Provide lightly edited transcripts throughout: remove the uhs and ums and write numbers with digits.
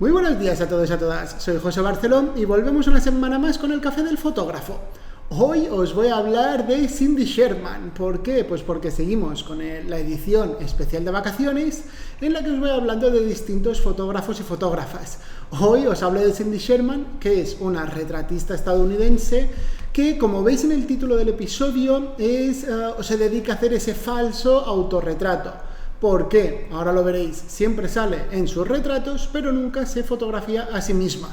Muy buenos días a todos y a todas, soy José Barceló y volvemos una semana más con el Café del Fotógrafo. Hoy os voy a hablar de Cindy Sherman. ¿Por qué? Pues porque seguimos con la edición especial de vacaciones en la que os voy hablando de distintos fotógrafos y fotógrafas. Hoy os hablo de Cindy Sherman, que es una retratista estadounidense que, como veis en el título del episodio, se dedica a hacer ese falso autorretrato. ¿Por qué? Ahora lo veréis, siempre sale en sus retratos, pero nunca se fotografía a sí misma.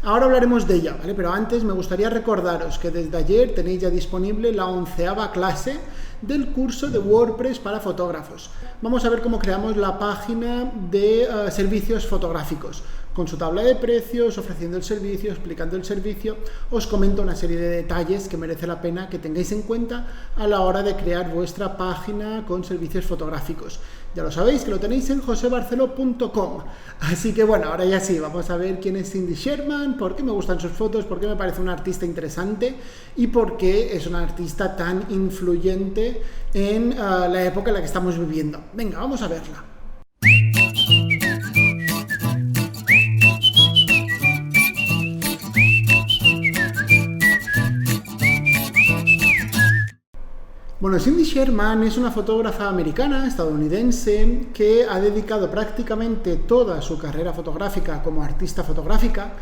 Ahora hablaremos de ella, ¿vale? Pero antes me gustaría recordaros que desde ayer tenéis ya disponible la 11ª clase del curso de WordPress para fotógrafos. Vamos a ver cómo creamos la página de servicios fotográficos, con su tabla de precios, ofreciendo el servicio, explicando el servicio. Os comento una serie de detalles que merece la pena que tengáis en cuenta a la hora de crear vuestra página con servicios fotográficos. Ya lo sabéis que lo tenéis en josebarcelo.com. Así que bueno, ahora ya sí, vamos a ver quién es Cindy Sherman, por qué me gustan sus fotos, por qué me parece una artista interesante y por qué es una artista tan influyente en la época en la que estamos viviendo. Venga, vamos a verla. Bueno, Cindy Sherman es una fotógrafa americana, estadounidense, que ha dedicado prácticamente toda su carrera fotográfica como artista fotográfica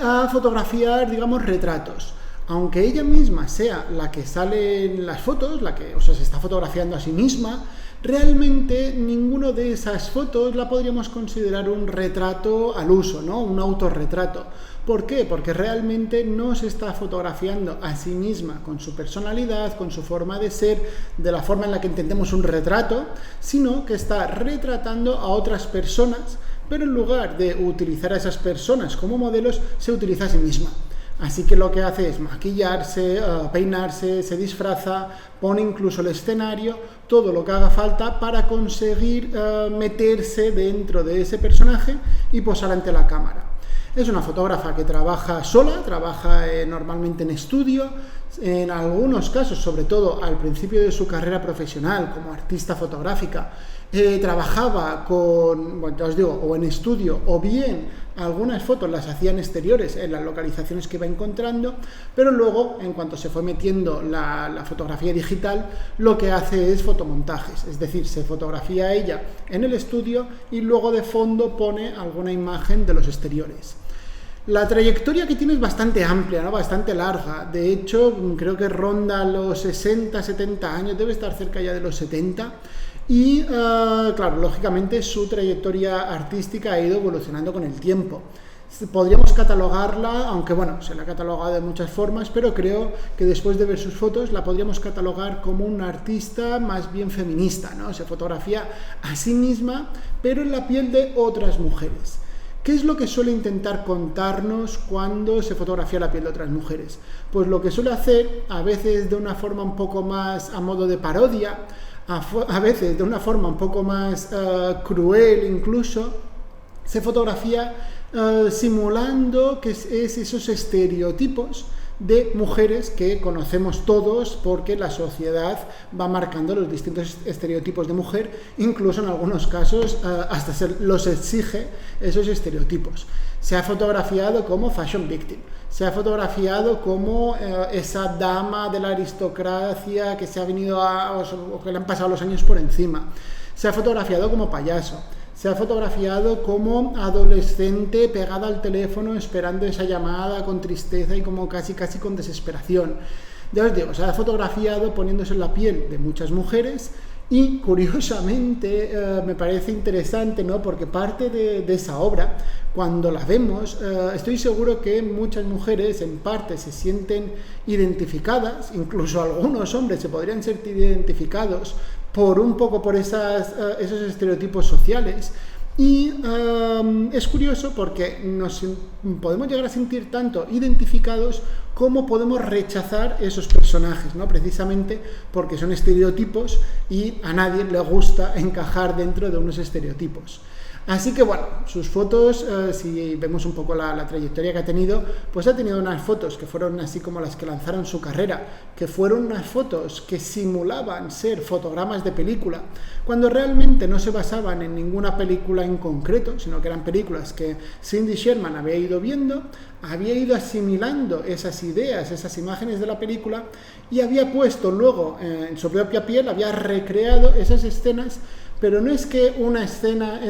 a fotografiar, digamos, retratos. Aunque ella misma sea la que sale en las fotos, se está fotografiando a sí misma, realmente ninguna de esas fotos la podríamos considerar un retrato al uso, ¿no? Un autorretrato. ¿Por qué? Porque realmente no se está fotografiando a sí misma con su personalidad, con su forma de ser, de la forma en la que entendemos un retrato, sino que está retratando a otras personas, pero en lugar de utilizar a esas personas como modelos, se utiliza a sí misma. Así que lo que hace es maquillarse, peinarse, se disfraza, pone incluso el escenario, todo lo que haga falta para conseguir meterse dentro de ese personaje y posar ante la cámara. Es una fotógrafa que trabaja sola, trabaja normalmente en estudio, en algunos casos, sobre todo al principio de su carrera profesional como artista fotográfica, trabajaba o en estudio, o bien algunas fotos las hacía en exteriores, en las localizaciones que iba encontrando, pero luego, en cuanto se fue metiendo la fotografía digital, lo que hace es fotomontajes, es decir, se fotografía ella en el estudio y luego de fondo pone alguna imagen de los exteriores. La trayectoria que tiene es bastante amplia, ¿no? Bastante larga. De hecho, creo que ronda los 60, 70 años, debe estar cerca ya de los 70. Y, claro, lógicamente su trayectoria artística ha ido evolucionando con el tiempo. Podríamos catalogarla, aunque bueno, se la ha catalogado de muchas formas, pero creo que después de ver sus fotos la podríamos catalogar como una artista más bien feminista, ¿no? Se fotografía a sí misma, pero en la piel de otras mujeres. ¿Qué es lo que suele intentar contarnos cuando se fotografía la piel de otras mujeres? Pues lo que suele hacer, a veces de una forma un poco más a modo de parodia, a veces de una forma un poco más cruel incluso, se fotografía simulando que es esos estereotipos de mujeres que conocemos todos porque la sociedad va marcando los distintos estereotipos de mujer, incluso en algunos casos hasta los exige esos estereotipos. Se ha fotografiado como fashion victim, se ha fotografiado como esa dama de la aristocracia que se ha venido o que le han pasado los años por encima, se ha fotografiado como payaso, se ha fotografiado como adolescente pegada al teléfono esperando esa llamada con tristeza y como casi con desesperación. Ya os digo, se ha fotografiado poniéndose en la piel de muchas mujeres y curiosamente me parece interesante, ¿no? Porque parte de esa obra, cuando la vemos, estoy seguro que muchas mujeres en parte se sienten identificadas, incluso algunos hombres se podrían sentir identificados por esos estereotipos sociales. Y es curioso porque nos podemos llegar a sentir tanto identificados como podemos rechazar esos personajes, ¿no? Precisamente porque son estereotipos y a nadie le gusta encajar dentro de unos estereotipos. Así que bueno, sus fotos, si vemos un poco la trayectoria que ha tenido, pues ha tenido unas fotos que fueron así como las que lanzaron su carrera, que fueron unas fotos que simulaban ser fotogramas de película, cuando realmente no se basaban en ninguna película en concreto, sino que eran películas que Cindy Sherman había ido viendo, había ido asimilando esas ideas, esas imágenes de la película y había puesto luego en su propia piel, había recreado esas escenas. Pero no es que una escena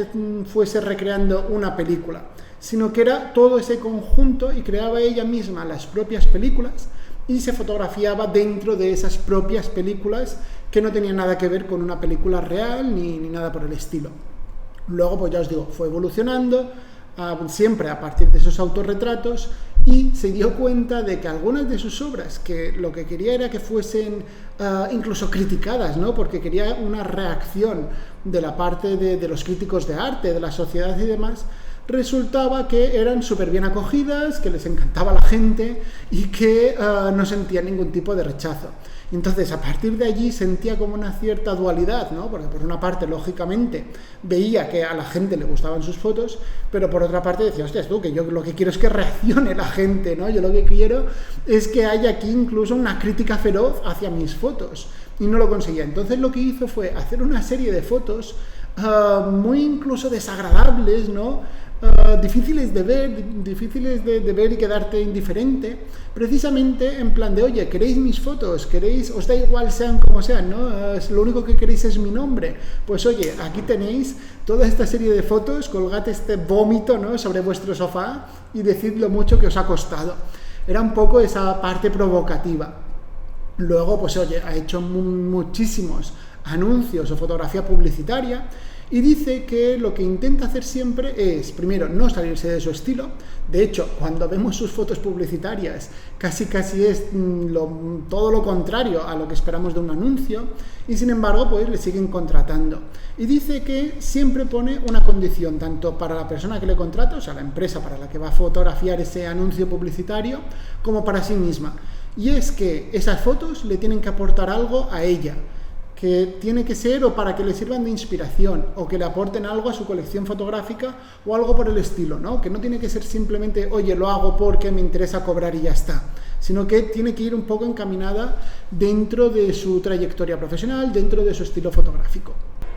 fuese recreando una película, sino que era todo ese conjunto y creaba ella misma las propias películas y se fotografiaba dentro de esas propias películas que no tenían nada que ver con una película real ni nada por el estilo. Luego, pues ya os digo, fue evolucionando, siempre a partir de esos autorretratos, y se dio cuenta de que algunas de sus obras, que lo que quería era que fuesen incluso criticadas, ¿no? Porque quería una reacción de la parte de los críticos de arte, de la sociedad y demás, resultaba que eran súper bien acogidas, que les encantaba la gente y que no sentían ningún tipo de rechazo. Entonces, a partir de allí sentía como una cierta dualidad, ¿no? Porque por una parte, lógicamente, veía que a la gente le gustaban sus fotos, pero por otra parte decía, hostias, tú, que yo lo que quiero es que reaccione la gente, ¿no? Yo lo que quiero es que haya aquí incluso una crítica feroz hacia mis fotos, y no lo conseguía. Entonces lo que hizo fue hacer una serie de fotos muy incluso desagradables, ¿no? Difíciles de ver y quedarte indiferente, precisamente en plan de, oye, ¿queréis mis fotos? ¿Queréis? ¿Os da igual sean como sean, no? Lo único que queréis es mi nombre. Pues oye, aquí tenéis toda esta serie de fotos, colgad este vómito, ¿no? Sobre vuestro sofá y decid lo mucho que os ha costado. Era un poco esa parte provocativa. Luego, pues oye, ha hecho muchísimos anuncios o fotografía publicitaria. Y dice que lo que intenta hacer siempre es, primero, no salirse de su estilo. De hecho, cuando vemos sus fotos publicitarias, casi es todo lo contrario a lo que esperamos de un anuncio. Y sin embargo, pues le siguen contratando. Y dice que siempre pone una condición, tanto para la persona que le contrata, o sea, la empresa para la que va a fotografiar ese anuncio publicitario, como para sí misma. Y es que esas fotos le tienen que aportar algo a ella, que tiene que ser o para que le sirvan de inspiración o que le aporten algo a su colección fotográfica o algo por el estilo, ¿no? Que no tiene que ser simplemente, oye, lo hago porque me interesa cobrar y ya está, sino que tiene que ir un poco encaminada dentro de su trayectoria profesional, dentro de su estilo fotográfico.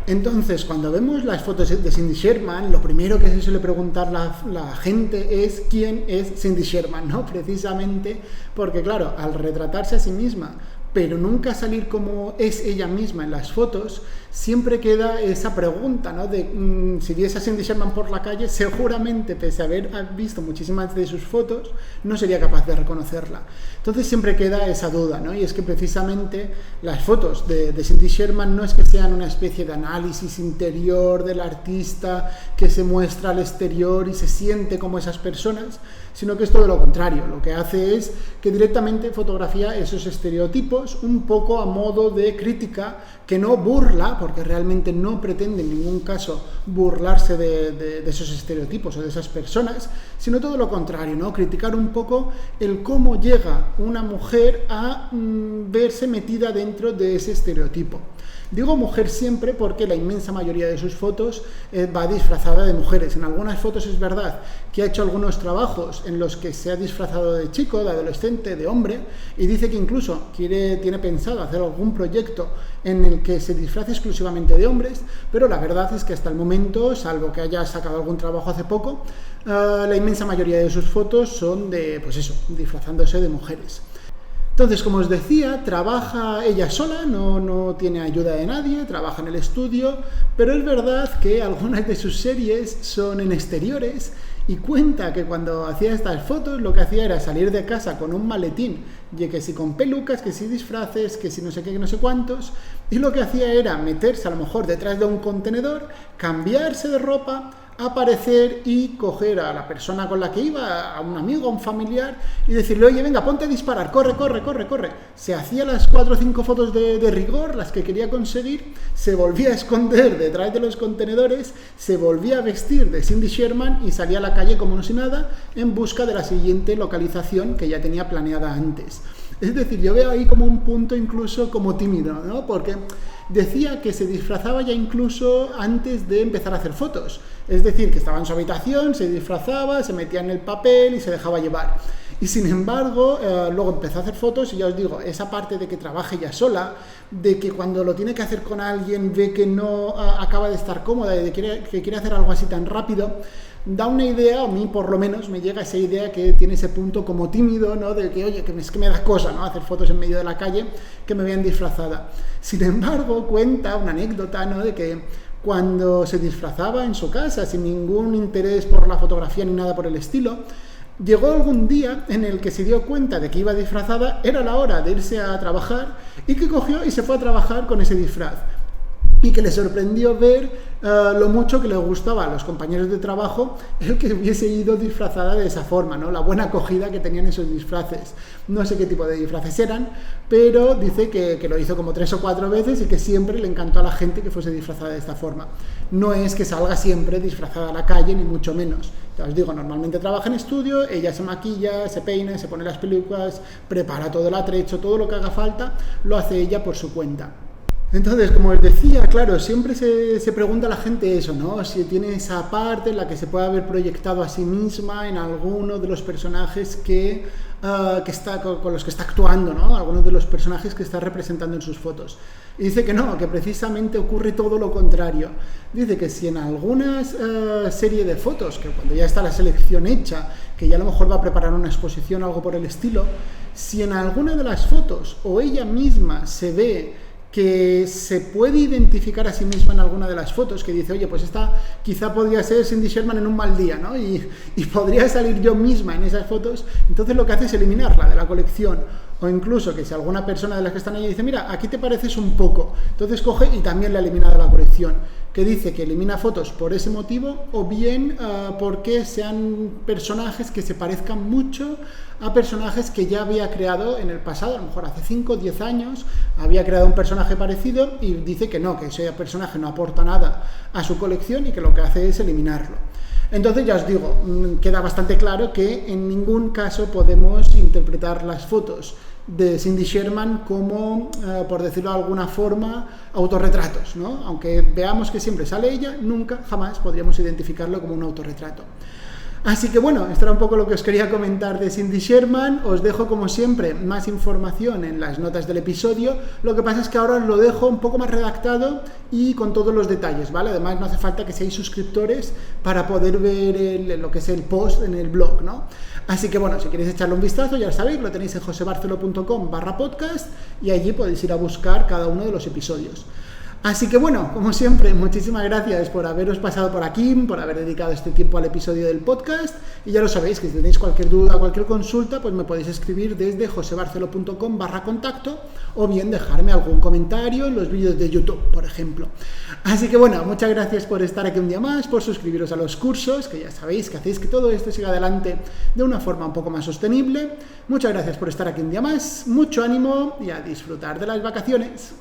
Entonces, cuando vemos las fotos de Cindy Sherman, lo primero que se suele preguntar la gente es quién es Cindy Sherman, ¿no? Precisamente porque, claro, al retratarse a sí misma, pero nunca salir como es ella misma en las fotos, siempre queda esa pregunta, ¿no? De si viese a Cindy Sherman por la calle, seguramente, pese a haber visto muchísimas de sus fotos, no sería capaz de reconocerla. Entonces siempre queda esa duda, ¿no? Y es que precisamente las fotos de Cindy Sherman no es que sean una especie de análisis interior del artista que se muestra al exterior y se siente como esas personas, sino que es todo lo contrario. Lo que hace es que directamente fotografía esos estereotipos un poco a modo de crítica, que no burla, porque realmente no pretende en ningún caso burlarse de esos estereotipos o de esas personas, sino todo lo contrario, ¿no? Criticar un poco el cómo llega una mujer a verse metida dentro de ese estereotipo. Digo mujer siempre porque la inmensa mayoría de sus fotos va disfrazada de mujeres. En algunas fotos es verdad que ha hecho algunos trabajos en los que se ha disfrazado de chico, de adolescente, de hombre, y dice que incluso tiene pensado hacer algún proyecto en el que se disfrace exclusivamente de hombres, pero la verdad es que hasta el momento, salvo que haya sacado algún trabajo hace poco, la inmensa mayoría de sus fotos son de, pues eso, disfrazándose de mujeres. Entonces, como os decía, trabaja ella sola, no tiene ayuda de nadie, trabaja en el estudio, pero es verdad que algunas de sus series son en exteriores y cuenta que cuando hacía estas fotos lo que hacía era salir de casa con un maletín, y que si con pelucas, que si disfraces, que si no sé qué, que no sé cuántos, y lo que hacía era meterse a lo mejor detrás de un contenedor, cambiarse de ropa, aparecer y coger a la persona con la que iba, a un amigo, a un familiar, y decirle, oye, venga, ponte a disparar, corre. Se hacía las 4 o 5 fotos de rigor, las que quería conseguir, se volvía a esconder detrás de los contenedores, se volvía a vestir de Cindy Sherman y salía a la calle como no si nada, en busca de la siguiente localización que ya tenía planeada antes. Es decir, yo veo ahí como un punto incluso como tímido, ¿no? Porque decía que se disfrazaba ya incluso antes de empezar a hacer fotos. Es decir, que estaba en su habitación, se disfrazaba, se metía en el papel y se dejaba llevar. Y sin embargo, luego empezó a hacer fotos y ya os digo, esa parte de que trabaje ya sola, de que cuando lo tiene que hacer con alguien ve que no acaba de estar cómoda y que quiere hacer algo así tan rápido, da una idea, a mí por lo menos me llega esa idea que tiene ese punto como tímido, ¿no? De que, oye, es que me da cosa, ¿no? Hacer fotos en medio de la calle, que me vean disfrazada. Sin embargo, cuenta una anécdota, ¿no? De que cuando se disfrazaba en su casa, sin ningún interés por la fotografía ni nada por el estilo, llegó algún día en el que se dio cuenta de que iba disfrazada, era la hora de irse a trabajar y que cogió y se fue a trabajar con ese disfraz. Y que le sorprendió ver lo mucho que le gustaba a los compañeros de trabajo el que hubiese ido disfrazada de esa forma, ¿no? La buena acogida que tenían esos disfraces. No sé qué tipo de disfraces eran, pero dice que lo hizo como 3 o 4 veces y que siempre le encantó a la gente que fuese disfrazada de esta forma. No es que salga siempre disfrazada a la calle, ni mucho menos. Ya os digo, normalmente trabaja en estudio, ella se maquilla, se peina, se pone las pelucas, prepara todo el atrecho, todo lo que haga falta, lo hace ella por su cuenta. Entonces, como os decía, claro, siempre se pregunta a la gente eso, ¿no? Si tiene esa parte en la que se puede haber proyectado a sí misma en alguno de los personajes con los que está actuando, ¿no? Algunos de los personajes que está representando en sus fotos. Y dice que no, que precisamente ocurre todo lo contrario. Dice que si en alguna serie de fotos, que cuando ya está la selección hecha, que ya a lo mejor va a preparar una exposición o algo por el estilo, si en alguna de las fotos o ella misma se ve que se puede identificar a sí misma en alguna de las fotos, que dice, oye, pues esta quizá podría ser Cindy Sherman en un mal día, ¿no? Y podría salir yo misma en esas fotos, entonces lo que hace es eliminarla de la colección. O incluso que si alguna persona de las que están allí dice, mira, aquí te pareces un poco, entonces coge y también la elimina de la colección. Que dice que elimina fotos por ese motivo o bien porque sean personajes que se parezcan mucho a personajes que ya había creado en el pasado, a lo mejor hace 5 o 10 años había creado un personaje parecido y dice que no, que ese personaje no aporta nada a su colección y que lo que hace es eliminarlo. Entonces ya os digo, queda bastante claro que en ningún caso podemos interpretar las fotos de Cindy Sherman como, por decirlo de alguna forma, autorretratos, ¿no? Aunque veamos que siempre sale ella, nunca, jamás podríamos identificarlo como un autorretrato. Así que bueno, esto era un poco lo que os quería comentar de Cindy Sherman. Os dejo, como siempre, más información en las notas del episodio. Lo que pasa es que ahora os lo dejo un poco más redactado y con todos los detalles, ¿vale? Además, no hace falta que seáis suscriptores para poder ver lo que es el post en el blog, ¿no? Así que bueno, si queréis echarle un vistazo, ya lo sabéis, lo tenéis en josebarcelo.com/podcast y allí podéis ir a buscar cada uno de los episodios. Así que bueno, como siempre, muchísimas gracias por haberos pasado por aquí, por haber dedicado este tiempo al episodio del podcast. Y ya lo sabéis, que si tenéis cualquier duda, cualquier consulta, pues me podéis escribir desde josebarcelo.com/contacto o bien dejarme algún comentario en los vídeos de YouTube, por ejemplo. Así que bueno, muchas gracias por estar aquí un día más, por suscribiros a los cursos, que ya sabéis que hacéis que todo esto siga adelante de una forma un poco más sostenible. Muchas gracias por estar aquí un día más, mucho ánimo y a disfrutar de las vacaciones.